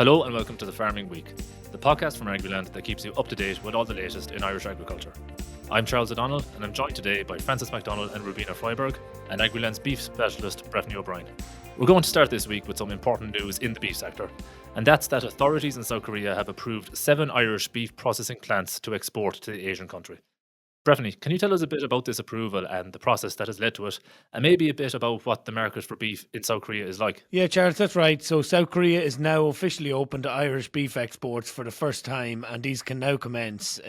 Hello and welcome to the Farming Week, the podcast from Agriland that keeps you up to date with all the latest in Irish agriculture. I'm Charles O'Donnell and I'm joined today by Frances McDonnell and Rubina Freiberg and Agriland's beef specialist Breifne O'Brien. We're going to start this week with some important news in the beef sector, and that's that authorities in South Korea have approved 7 Irish beef processing plants to export to the Asian country. Breifne, can you tell us a bit about this approval and the process that has led to it, and maybe a bit about what the market for beef in South Korea is like? Yeah, Charles, that's right. So South Korea is now officially open to Irish beef exports for the first time, and these can now commence.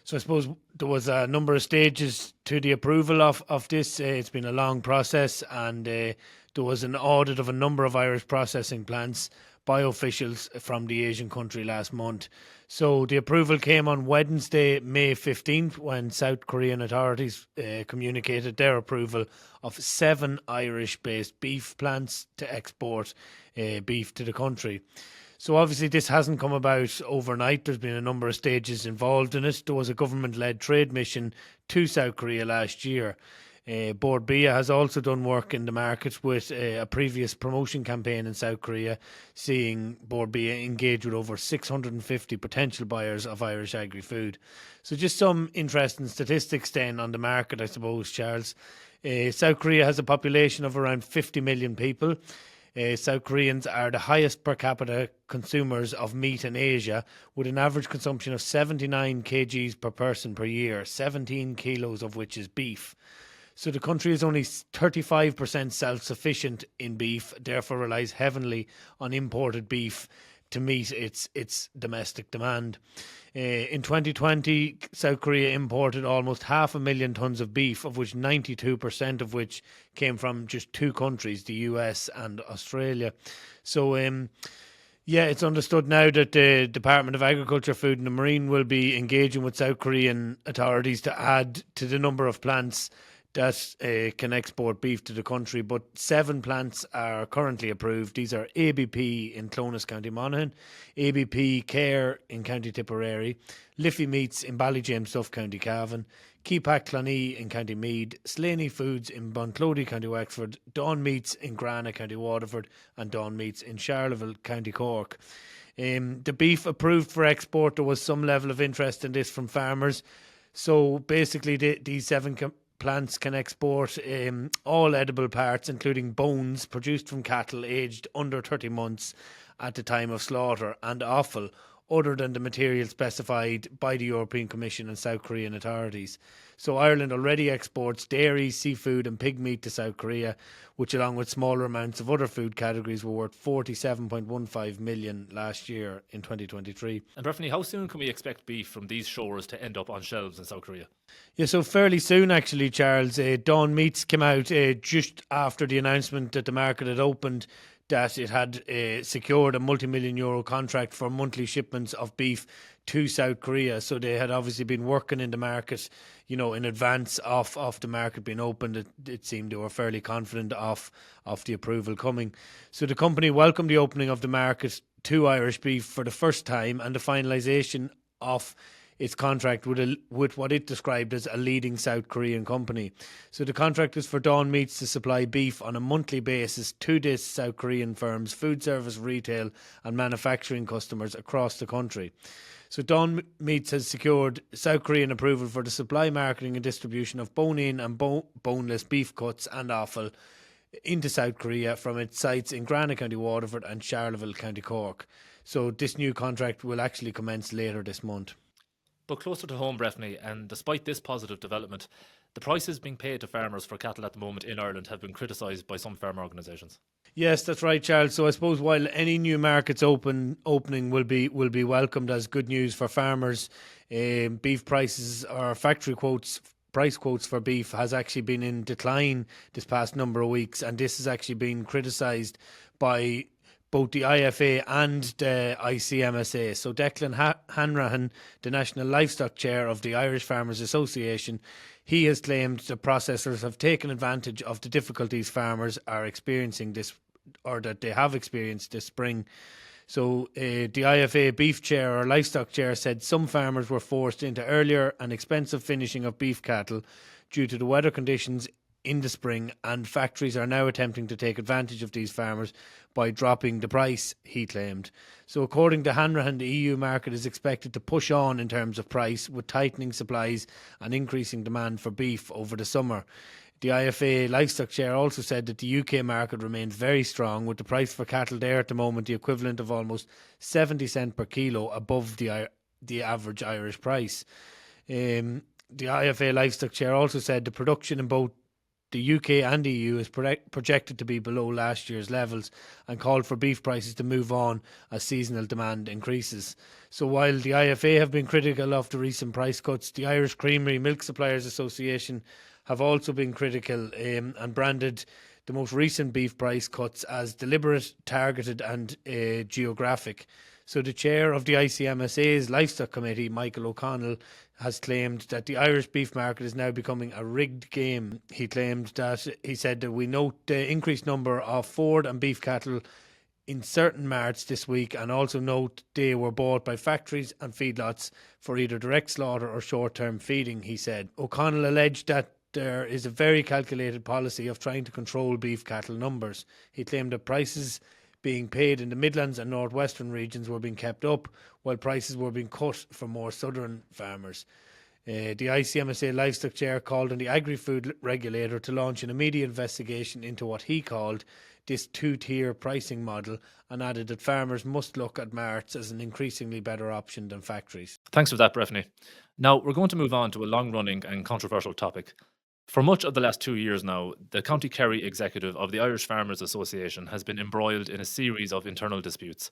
So I suppose there was a number of stages to the approval of this. It's been a long process, and there was an audit of a number of Irish processing plants by officials from the Asian country last month. So the approval came on Wednesday, May 15th, when South Korean authorities communicated their approval of 7 Irish-based beef plants to export beef to the country. So obviously this hasn't come about overnight. There's been a number of stages involved in it. There was a government-led trade mission to South Korea last year. Bia has also done work in the market with a previous promotion campaign in South Korea, seeing Bia engage with over 650 potential buyers of Irish agri-food. So just some interesting statistics then on the market, I suppose, Charles. South Korea has a population of around 50 million people. South Koreans are the highest per capita consumers of meat in Asia, with an average consumption of 79 kgs per person per year, 17 kilos of which is beef. So the country is only 35% self-sufficient in beef, therefore relies heavily on imported beef to meet its domestic demand. In 2020, South Korea imported almost 500,000 tonnes of beef, of which 92% of which came from just 2 countries, the US and Australia. So it's understood now that the Department of Agriculture, Food and the Marine will be engaging with South Korean authorities to add to the number of plants that can export beef to the country, but 7 plants are currently approved. These are ABP in Clones, County Monaghan, ABP Care in County Tipperary, Liffey Meats in Ballyjames, County Cavan, Keepak Clonee in County Meath, Slaney Foods in Bunclody, County Wexford, Dawn Meats in Grana, County Waterford, and Dawn Meats in Charleville, County Cork. The beef approved for export, there was some level of interest in this from farmers. So basically these 7 plants can export all edible parts, including bones produced from cattle aged under 30 months at the time of slaughter, and offal, other than the material specified by the European Commission and South Korean authorities. So Ireland already exports dairy, seafood and pig meat to South Korea, which along with smaller amounts of other food categories were worth 47.15 million last year in 2023. And Breifne, how soon can we expect beef from these shores to end up on shelves in South Korea? Yeah, so fairly soon actually, Charles. Dawn Meats came out just after the announcement that the market had opened, that it had secured a multi-million euro contract for monthly shipments of beef to South Korea. So they had obviously been working in the market, in advance of the market being opened. It seemed they were fairly confident of the approval coming. So the company welcomed the opening of the market to Irish beef for the first time, and the finalisation of its contract with what it described as a leading South Korean company. So the contract is for Dawn Meats to supply beef on a monthly basis to this South Korean firm's food service, retail and manufacturing customers across the country. So Dawn Meats has secured South Korean approval for the supply, marketing and distribution of bone-in and boneless beef cuts and offal into South Korea from its sites in Grana, County Waterford and Charleville, County Cork. So this new contract will actually commence later this month. But closer to home, Breifne, and despite this positive development, the prices being paid to farmers for cattle at the moment in Ireland have been criticised by some farmer organisations. Yes, that's right, Charles. So I suppose while any new markets opening will be welcomed as good news for farmers, beef prices or factory price quotes for beef has actually been in decline this past number of weeks, and this has actually been criticised by both the IFA and the ICMSA. So Declan Hanrahan, the National Livestock Chair of the Irish Farmers Association, he has claimed the processors have taken advantage of the difficulties farmers are experiencing this, or that they have experienced this spring. So the IFA beef chair or livestock chair said some farmers were forced into earlier and expensive finishing of beef cattle due to the weather conditions in the spring, and factories are now attempting to take advantage of these farmers by dropping the price, he claimed. So according to Hanrahan, the EU market is expected to push on in terms of price, with tightening supplies and increasing demand for beef over the summer. The IFA livestock chair also said that the UK market remains very strong, with the price for cattle there at the moment the equivalent of almost 70 cents per kilo above the average Irish price. The IFA livestock chair also said the production in both the UK and the EU is projected to be below last year's levels, and called for beef prices to move on as seasonal demand increases. So while the IFA have been critical of the recent price cuts, the Irish Creamery Milk Suppliers Association have also been critical and branded the most recent beef price cuts as deliberate, targeted and geographic. So the chair of the ICMSA's Livestock Committee, Michael O'Connell, has claimed that the Irish beef market is now becoming a rigged game. He said that we note the increased number of Ford and beef cattle in certain marts this week, and also note they were bought by factories and feedlots for either direct slaughter or short-term feeding, he said. O'Connell alleged that there is a very calculated policy of trying to control beef cattle numbers. He claimed that prices being paid in the Midlands and Northwestern regions were being kept up, while prices were being cut for more southern farmers. The ICMSA livestock chair called on the agri-food regulator to launch an immediate investigation into what he called this two-tier pricing model, and added that farmers must look at marts as an increasingly better option than factories. Thanks for that, Breifne. Now, we're going to move on to a long-running and controversial topic. For much of the last 2 years now, the County Kerry executive of the Irish Farmers Association has been embroiled in a series of internal disputes.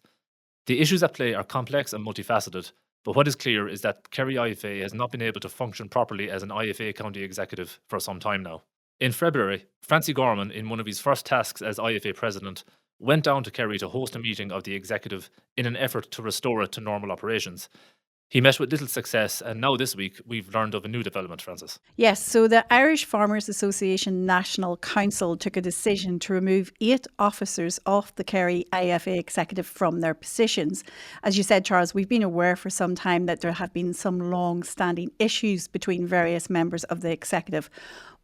The issues at play are complex and multifaceted, but what is clear is that Kerry IFA has not been able to function properly as an IFA county executive for some time now. In February, Francie Gorman, in one of his first tasks as IFA president, went down to Kerry to host a meeting of the executive in an effort to restore it to normal operations. He met with little success, and now this week we've learned of a new development, Francess. Yes, so the Irish Farmers Association National Council took a decision to remove 8 officers off the Kerry IFA executive from their positions. As you said, Charles, we've been aware for some time that there have been some long-standing issues between various members of the executive.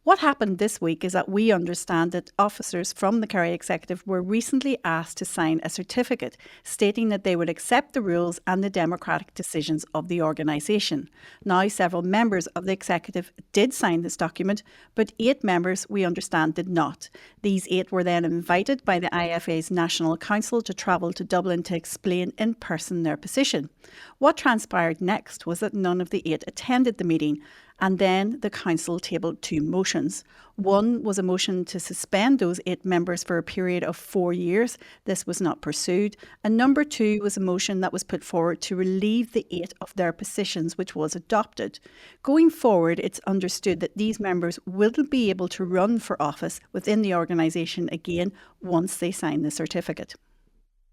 What happened this week is that we understand that officers from the Kerry Executive were recently asked to sign a certificate stating that they would accept the rules and the democratic decisions of the organisation. Now, several members of the Executive did sign this document, but 8 members, we understand, did not. These 8 were then invited by the IFA's National Council to travel to Dublin to explain in person their position. What transpired next was that none of the 8 attended the meeting, and then the council tabled 2 motions. One was a motion to suspend those 8 members for a period of 4 years. This was not pursued. And number 2 was a motion that was put forward to relieve the 8 of their positions, which was adopted. Going forward, it's understood that these members will be able to run for office within the organisation again once they sign the certificate.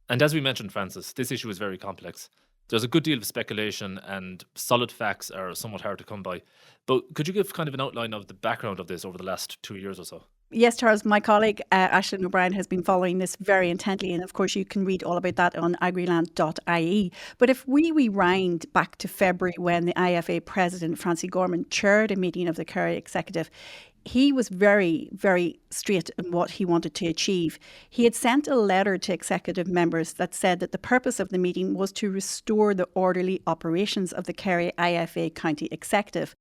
And as we mentioned, Francis, this issue is very complex. There's a good deal of speculation, and solid facts are somewhat hard to come by. But could you give kind of an outline of the background of this over the last 2 years or so? Yes, Charles, my colleague Breifne O'Brien has been following this very intently, and of course you can read all about that on Agriland.ie. But if we rewind back to February, when the IFA president, Francie Gorman, chaired a meeting of the Kerry Executive, he was very, very straight in what he wanted to achieve. He had sent a letter to executive members that said that the purpose of the meeting was to restore the orderly operations of the Kerry IFA County Executive.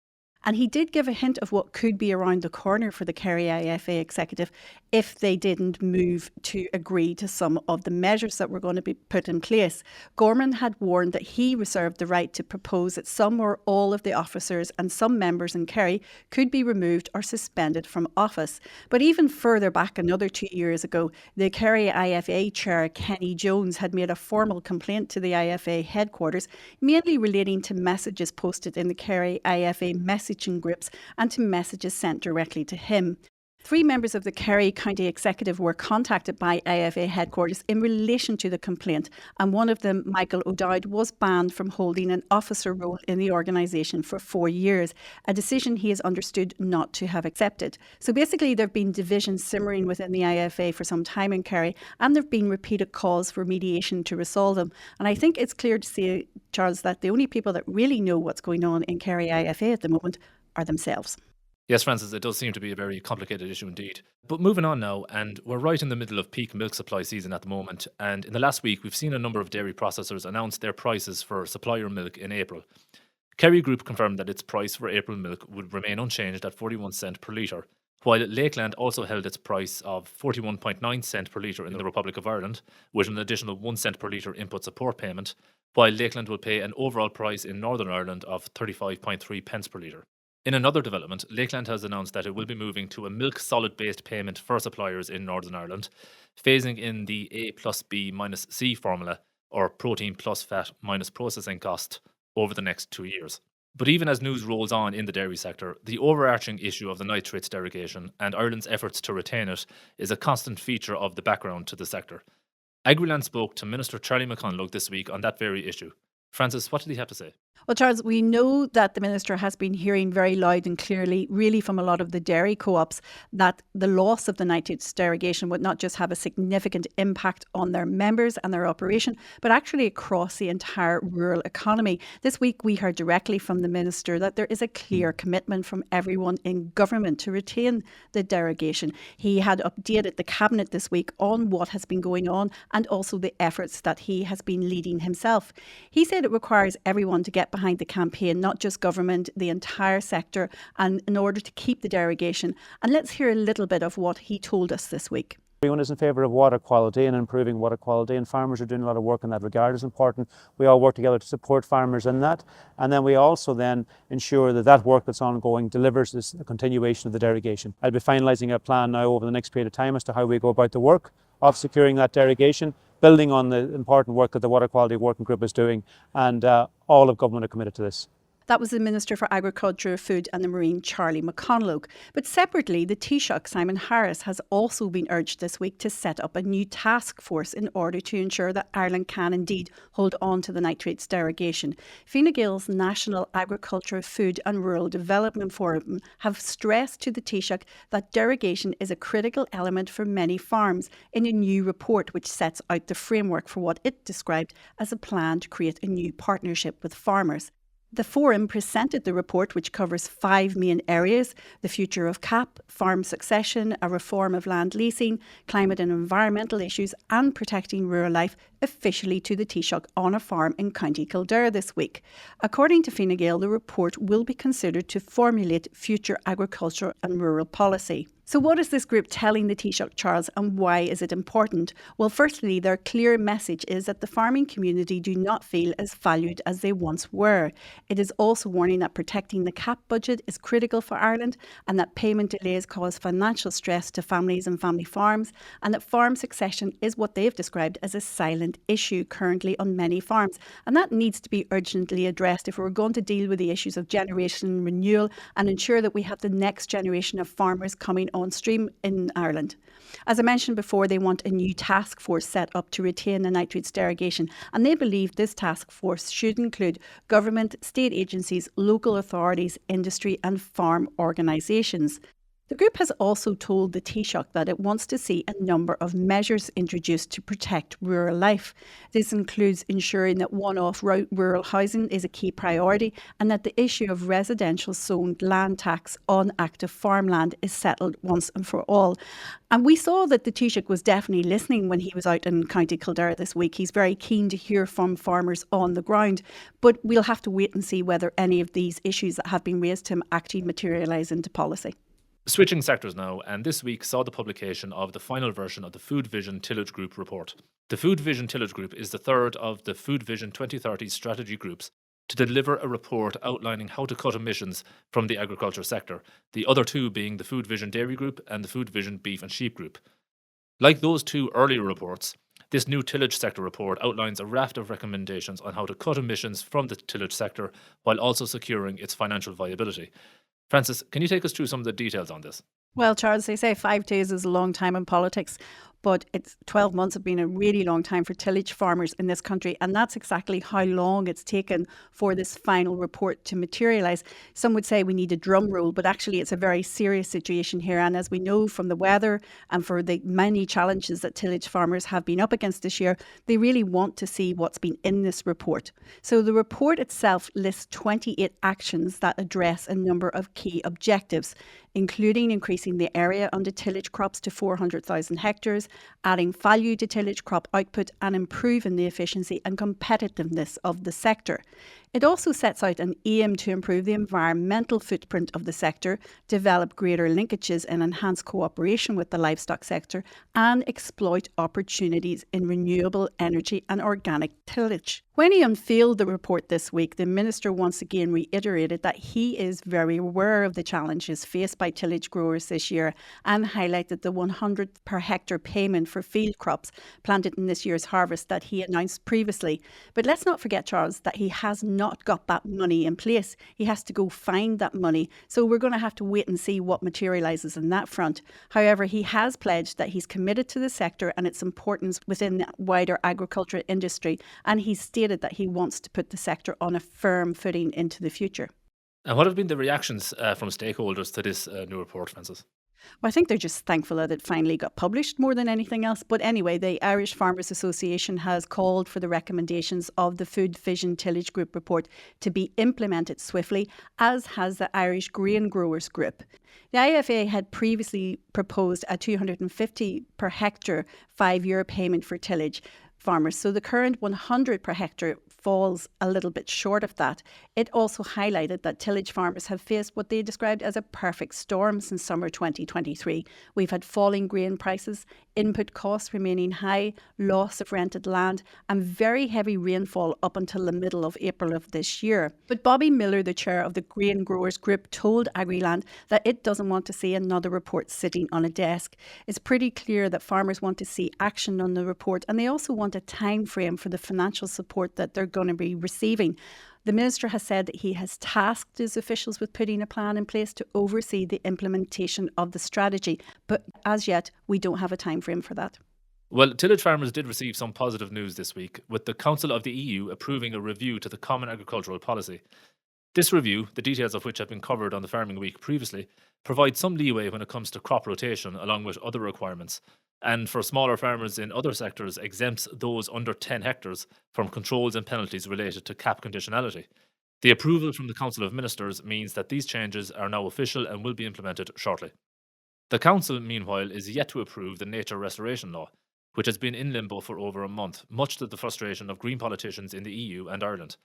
And he did give a hint of what could be around the corner for the Kerry IFA executive if they didn't move to agree to some of the measures that were going to be put in place. Gorman had warned that he reserved the right to propose that some or all of the officers and some members in Kerry could be removed or suspended from office. But even further back, another 2 years ago, the Kerry IFA chair, Kenny Jones, had made a formal complaint to the IFA headquarters, mainly relating to messages posted in the Kerry IFA messaging groups and to messages sent directly to him. 3 members of the Kerry County Executive were contacted by IFA headquarters in relation to the complaint, and one of them, Michael O'Dowd, was banned from holding an officer role in the organisation for 4 years, a decision he is understood not to have accepted. So basically there have been divisions simmering within the IFA for some time in Kerry, and there have been repeated calls for mediation to resolve them. And I think it's clear to see, Charles, that the only people that really know what's going on in Kerry IFA at the moment are themselves. Yes, Francis, it does seem to be a very complicated issue indeed. But moving on now, and we're right in the middle of peak milk supply season at the moment. And in the last week, we've seen a number of dairy processors announce their prices for supplier milk in April. Kerry Group confirmed that its price for April milk would remain unchanged at 41 cent per litre, while Lakeland also held its price of 41.9 cent per litre in the Republic of Ireland, with an additional 1 cent per litre input support payment, while Lakeland will pay an overall price in Northern Ireland of 35.3 pence per litre. In another development, Lakeland has announced that it will be moving to a milk solid based payment for suppliers in Northern Ireland, phasing in the A plus B minus C formula, or protein plus fat minus processing cost, over the next 2 years. But even as news rolls on in the dairy sector, the overarching issue of the nitrates derogation and Ireland's efforts to retain it is a constant feature of the background to the sector. Agriland spoke to Minister Charlie McConalogue this week on that very issue. Francis, what did he have to say? Well, Charles, we know that the Minister has been hearing very loud and clearly, really from a lot of the dairy co-ops, that the loss of the nitrates derogation would not just have a significant impact on their members and their operation, but actually across the entire rural economy. This week, we heard directly from the Minister that there is a clear commitment from everyone in government to retain the derogation. He had updated the Cabinet this week on what has been going on and also the efforts that he has been leading himself. He said it requires everyone to get behind the campaign, not just government, the entire sector, and in order to keep the derogation. And let's hear a little bit of what he told us this week. Everyone is in favour of water quality and improving water quality, and farmers are doing a lot of work in that regard. It's important we all work together to support farmers in that, and then we also then ensure that that work that's ongoing delivers this continuation of the derogation. I'll be finalising a plan now over the next period of time as to how we go about the work of securing that derogation, building on the important work that the Water Quality Working Group is doing, and all of government are committed to this. That was the Minister for Agriculture, Food and the Marine, Charlie McConalogue. But separately, the Taoiseach, Simon Harris, has also been urged this week to set up a new task force in order to ensure that Ireland can indeed hold on to the nitrates derogation. Fine Gael's National Agriculture, Food and Rural Development Forum have stressed to the Taoiseach that derogation is a critical element for many farms in a new report which sets out the framework for what it described as a plan to create a new partnership with farmers. The forum presented the report, which covers 5 main areas: the future of CAP, farm succession, a reform of land leasing, climate and environmental issues, and protecting rural life, officially to the Taoiseach on a farm in County Kildare this week. According to Fine Gael, the report will be considered to formulate future agriculture and rural policy. So what is this group telling the Taoiseach, Charles, and why is it important? Well, firstly, their clear message is that the farming community do not feel as valued as they once were. It is also warning that protecting the CAP budget is critical for Ireland, and that payment delays cause financial stress to families and family farms, and that farm succession is what they've described as a silent issue currently on many farms. And that needs to be urgently addressed if we're going to deal with the issues of generation renewal and ensure that we have the next generation of farmers coming on stream in Ireland. As I mentioned before, they want a new task force set up to retain the nitrates derogation, and they believe this task force should include government, state agencies, local authorities, industry and farm organisations. The group has also told the Taoiseach that it wants to see a number of measures introduced to protect rural life. This includes ensuring that one-off rural housing is a key priority, and that the issue of residential zoned land tax on active farmland is settled once and for all. And we saw that the Taoiseach was definitely listening when he was out in County Kildare this week. He's very keen to hear from farmers on the ground, but we'll have to wait and see whether any of these issues that have been raised to him actually materialise into policy. Switching sectors now, and this week saw the publication of the final version of the Food Vision Tillage Group report. The Food Vision Tillage Group is the third of the Food Vision 2030 strategy groups to deliver a report outlining how to cut emissions from the agriculture sector, the other two being the Food Vision Dairy Group and the Food Vision Beef and Sheep Group. Like those two earlier reports, this new tillage sector report outlines a raft of recommendations on how to cut emissions from the tillage sector while also securing its financial viability. Francis, can you take us through some of the details on this? Well, Charles, they say 5 days is a long time in politics, but it's 12 months have been a really long time for tillage farmers in this country, and that's exactly how long it's taken for this final report to materialise. Some would say we need a drum roll, but actually it's a very serious situation here, and as we know from the weather and for the many challenges that tillage farmers have been up against this year, they really want to see what's been in this report. So the report itself lists 28 actions that address a number of key objectives, including increasing the area under tillage crops to 400,000 hectares, adding value to tillage crop output and improving the efficiency and competitiveness of the sector. It also sets out an aim to improve the environmental footprint of the sector, develop greater linkages and enhance cooperation with the livestock sector, and exploit opportunities in renewable energy and organic tillage. When he unveiled the report this week, the Minister once again reiterated that he is very aware of the challenges faced by tillage growers this year and highlighted the 100 per hectare payment for field crops planted in this year's harvest that he announced previously. But let's not forget, Charles, that he has not got that money in place. He has to go find that money. So we're going to have to wait and see what materialises on that front. However, he has pledged that he's committed to the sector and its importance within the wider agriculture industry, and he's stated that he wants to put the sector on a firm footing into the future. And what have been the reactions from stakeholders to this new report, Frances? Well, I think they're just thankful that it finally got published more than anything else. But anyway, the Irish Farmers Association has called for the recommendations of the Food Vision Tillage Group report to be implemented swiftly, as has the Irish Grain Growers Group. The IFA had previously proposed a 250 per hectare 5-year payment for tillage farmers. So the current 100 per hectare falls a little bit short of that. It also highlighted that tillage farmers have faced what they described as a perfect storm since summer 2023. We've had falling grain prices, input costs remaining high, loss of rented land, and very heavy rainfall up until the middle of April of this year. But Bobby Miller, the chair of the Grain Growers Group, told Agriland that it doesn't want to see another report sitting on a desk. It's pretty clear that farmers want to see action on the report, and they also want a time frame for the financial support that they're going to be receiving. The Minister has said that he has tasked his officials with putting a plan in place to oversee the implementation of the strategy, but as yet we don't have a time frame for that. Well, tillage farmers did receive some positive news this week, with the Council of the EU approving a review to the Common Agricultural Policy. This review, the details of which have been covered on the Farming Week previously, provides some leeway when it comes to crop rotation along with other requirements, and for smaller farmers in other sectors exempts those under 10 hectares from controls and penalties related to cap conditionality. The approval from the Council of Ministers means that these changes are now official and will be implemented shortly. The Council, meanwhile, is yet to approve the Nature Restoration Law, which has been in limbo for over a month, much to the frustration of Green politicians in the EU and Ireland.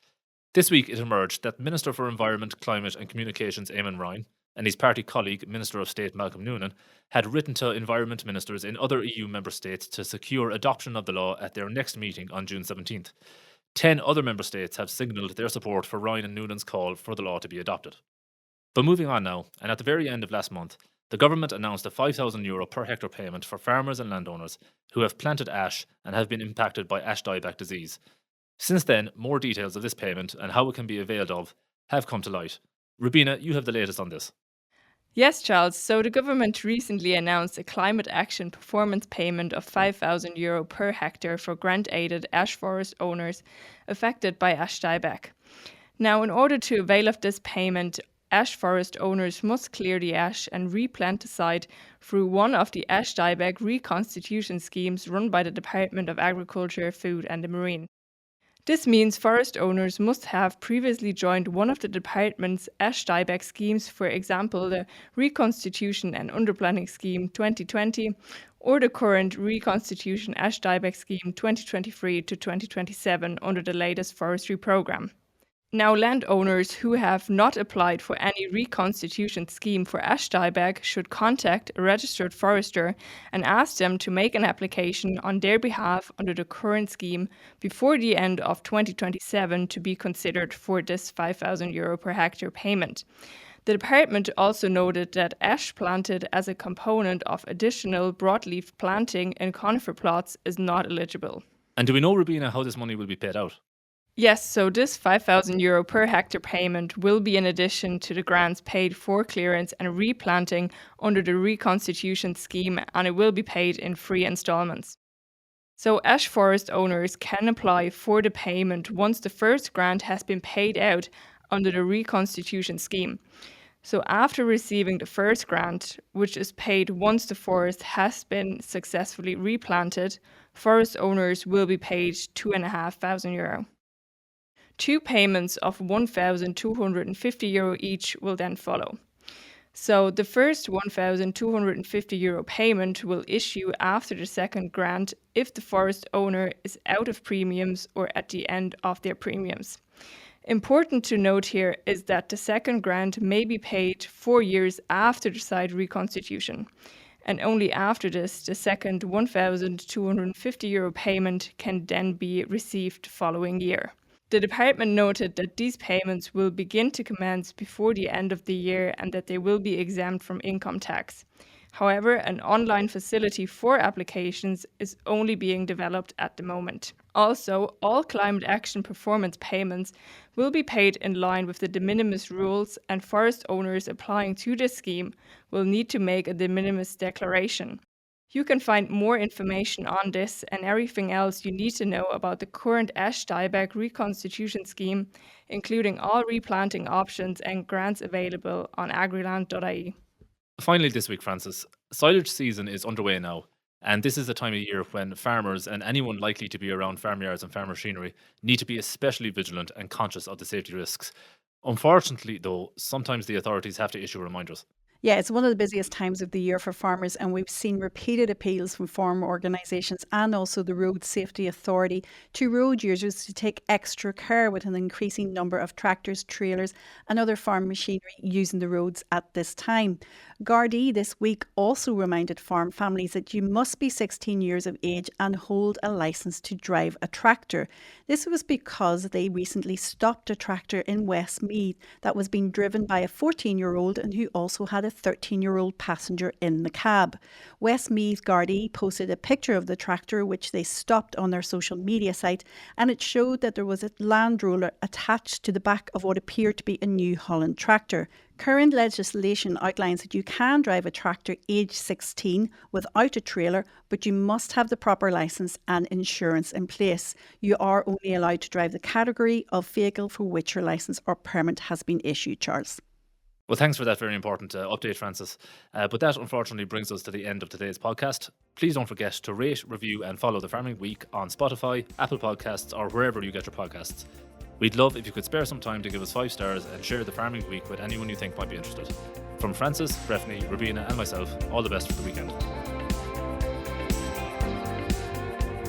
This week it emerged that Minister for Environment, Climate and Communications Eamon Ryan and his party colleague, Minister of State Malcolm Noonan, had written to environment ministers in other EU member states to secure adoption of the law at their next meeting on June 17th. 10 other member states have signalled their support for Ryan and Noonan's call for the law to be adopted. But moving on now, and at the very end of last month, the government announced a €5,000 per hectare payment for farmers and landowners who have planted ash and have been impacted by ash dieback disease. Since then, more details of this payment and how it can be availed of have come to light. Rubina, you have the latest on this. Yes, Charles. So the government recently announced a climate action performance payment of €5,000 per hectare for grant-aided ash forest owners affected by ash dieback. Now, in order to avail of this payment, ash forest owners must clear the ash and replant the site through one of the ash dieback reconstitution schemes run by the Department of Agriculture, Food and the Marine. This means forest owners must have previously joined one of the department's ash dieback schemes, for example, the Reconstitution and Underplanting Scheme 2020 or the current Reconstitution Ash Dieback Scheme 2023 to 2027 under the latest forestry programme. Now, landowners who have not applied for any reconstitution scheme for ash dieback should contact a registered forester and ask them to make an application on their behalf under the current scheme before the end of 2027 to be considered for this €5,000 per hectare payment. The department also noted that ash planted as a component of additional broadleaf planting in conifer plots is not eligible. And do we know, Rubina, how this money will be paid out? Yes, so this €5,000 per hectare payment will be in addition to the grants paid for clearance and replanting under the reconstitution scheme, and it will be paid in 3 instalments. So ash forest owners can apply for the payment once the first grant has been paid out under the reconstitution scheme. So after receiving the first grant, which is paid once the forest has been successfully replanted, forest owners will be paid €2,500. 2 payments of €1,250 each will then follow. So the first €1,250 payment will issue after the second grant if the forest owner is out of premiums or at the end of their premiums. Important to note here is that the second grant may be paid 4 years after the site reconstitution, and only after this the second €1,250 payment can then be received the following year. The department noted that these payments will begin to commence before the end of the year and that they will be exempt from income tax. However, an online facility for applications is only being developed at the moment. Also, all climate action performance payments will be paid in line with the de minimis rules, and forest owners applying to this scheme will need to make a de minimis declaration. You can find more information on this and everything else you need to know about the current ash dieback reconstitution scheme, including all replanting options and grants available on Agriland.ie. Finally this week, Frances, silage season is underway now, and this is a time of year when farmers and anyone likely to be around farmyards and farm machinery need to be especially vigilant and conscious of the safety risks. Unfortunately, though, sometimes the authorities have to issue reminders. Yeah, it's one of the busiest times of the year for farmers, and we've seen repeated appeals from farmer organisations and also the Road Safety Authority to road users to take extra care with an increasing number of tractors, trailers and other farm machinery using the roads at this time. Gardaí this week also reminded farm families that you must be 16 years of age and hold a licence to drive a tractor. This was because they recently stopped a tractor in Westmeath that was being driven by a 14-year-old and who also had a 13-year-old passenger in the cab. Westmeath Gardaí posted a picture of the tractor which they stopped on their social media site, and it showed that there was a land roller attached to the back of what appeared to be a New Holland tractor. Current legislation outlines that you can drive a tractor aged 16 without a trailer, but you must have the proper licence and insurance in place. You are only allowed to drive the category of vehicle for which your licence or permit has been issued, Charles. Well, thanks for that very important update, Frances. But that unfortunately brings us to the end of today's podcast. Please don't forget to rate, review and follow The Farming Week on Spotify, Apple Podcasts or wherever you get your podcasts. We'd love if you could spare some time to give us 5 stars and share The Farming Week with anyone you think might be interested. From Francess, Breifne, Rubina and myself, all the best for the weekend.